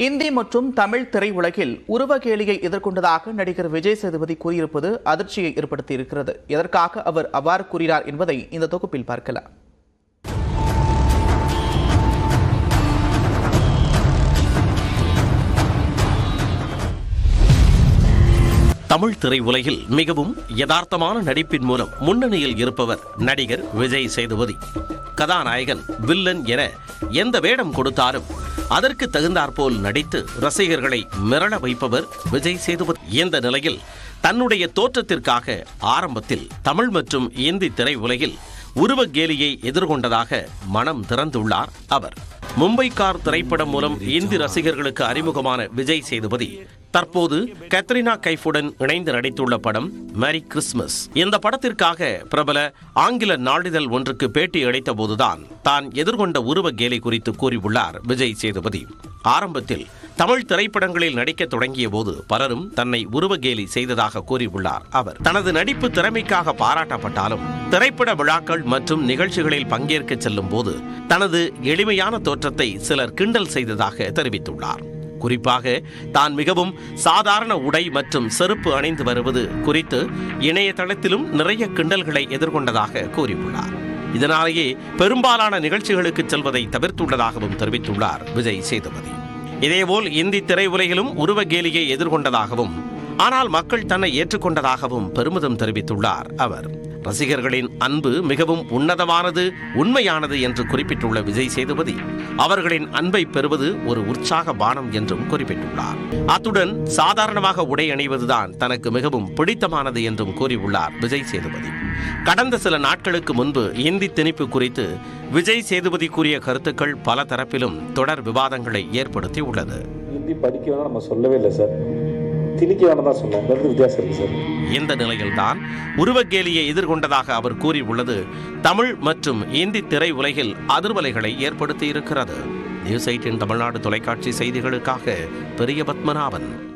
இந்தி மற்றும் தமிழ் திரையுலகில் உருவகேலியை எதிர்கொண்டதாக நடிகர் விஜய் சேதுபதி கூறியிருப்பது அதிர்ச்சியை ஏற்படுத்தியிருக்கிறது. எதற்காக அவர் அவ்வாறு கூறினார் என்பதை இந்த தொகுப்பில் பார்க்கலாம். தமிழ் திரையுலகில் மிகவும் யதார்த்தமான நடிப்பின் மூலம் முன்னணியில் இருப்பவர் நடிகர் விஜய் சேதுபதி. கதாநாயகன், வில்லன் என எந்த வேடம் கொடுத்தாலும் அதற்கு தகுந்தாற்போல் நடித்து ரசிகர்களை மிரள வைப்பவர் விஜய் சேதுபதி. இந்த நிலையில் தன்னுடைய தோற்றத்திற்காக ஆரம்பத்தில் தமிழ் மற்றும் இந்தி திரையுலகில் உருவகேலியை எதிர்கொண்டதாக மனம் திறந்துள்ளார் அவர். மும்பை கார் திரைப்படம் மூலம் இந்தி ரசிகர்களுக்கு அறிமுகமான விஜய் சேதுபதி தற்போது கத்ரினா கைஃபுடன் இணைந்து நடித்துள்ள படம் மேரி கிறிஸ்துமஸ். இந்த படத்திற்காக பிரபல ஆங்கில நாளிதழ் ஒன்றுக்கு பேட்டி அளித்த போதுதான் தான் எதிர்கொண்ட உருவகேலி குறித்து கூறியுள்ளார் விஜய் சேதுபதி. ஆரம்பத்தில் தமிழ் திரைப்படங்களில் நடிக்க தொடங்கிய போது பலரும் தன்னை உருவகேலி செய்ததாக கூறியுள்ளார் அவர். தனது நடிப்பு திறமைக்காக பாராட்டப்பட்டாலும் திரைப்பட விழாக்கள் மற்றும் நிகழ்ச்சிகளில் பங்கேற்க செல்லும் போது தனது எளிமையான தோற்றத்தை சிலர் கிண்டல் செய்ததாக தெரிவித்துள்ளார். குறிப்பாக தான் மிகவும் சாதாரண உடை மற்றும் செருப்பு அணிந்து வருவது குறித்து இணையதளத்திலும் நிறைய கிண்டல்களை எதிர்கொண்டதாக கூறியுள்ளார். இதனாலேயே பெரும்பாலான நிகழ்ச்சிகளுக்கு செல்வதை தவிர்த்துள்ளதாகவும் தெரிவித்துள்ளார் விஜய் சேதுபதி. இதேபோல் இந்தி திரையுலகிலும் உருவகேலியை எதிர்கொண்டதாகவும் ஆனால் மக்கள் தன்னை ஏற்றுக்கொண்டதாகவும் பெருமிதம் தெரிவித்துள்ளார் அவர். ரசிகர்களின் அன்பு மிகவும் உன்னதமானது, உண்மையானது என்று குறிப்பிட்டுள்ள விஜய் சேதுபதி அவர்களின் அன்பை பெறுவது ஒரு உற்சாக பானம் என்றும் குறிப்பிட்டுள்ளார். அத்துடன் சாதாரணமாக உடை அணிவதுதான் தனக்கு மிகவும் பிடித்தமானது என்றும் கூறியுள்ளார் விஜய் சேதுபதி. கடந்த சில நாட்களுக்கு முன்பு இந்தி திணிப்பு குறித்து விஜய் சேதுபதி கூறிய கருத்துக்கள் பல தரப்பிலும் தொடர் விவாதங்களை ஏற்படுத்தி உள்ளது. இந்தி படிக்க வேணா நம்ம சொல்லவே இல்லை சார், திணிக்க வேணாம் தான் சொன்னோம். வித்தியாசம் இருக்கு சார். இந்த நிலையில்தான் உருவகேலியை எதிர்கொண்டதாக அவர் கூறியுள்ளது தமிழ் மற்றும் இந்தி திரையுலகில் அதிர்வலைகளை ஏற்படுத்தி இருக்கிறது. நியூஸ் 8 தமிழ்நாடு தொலைக்காட்சி செய்திகளுக்காக பெரிய பத்மநாபன்.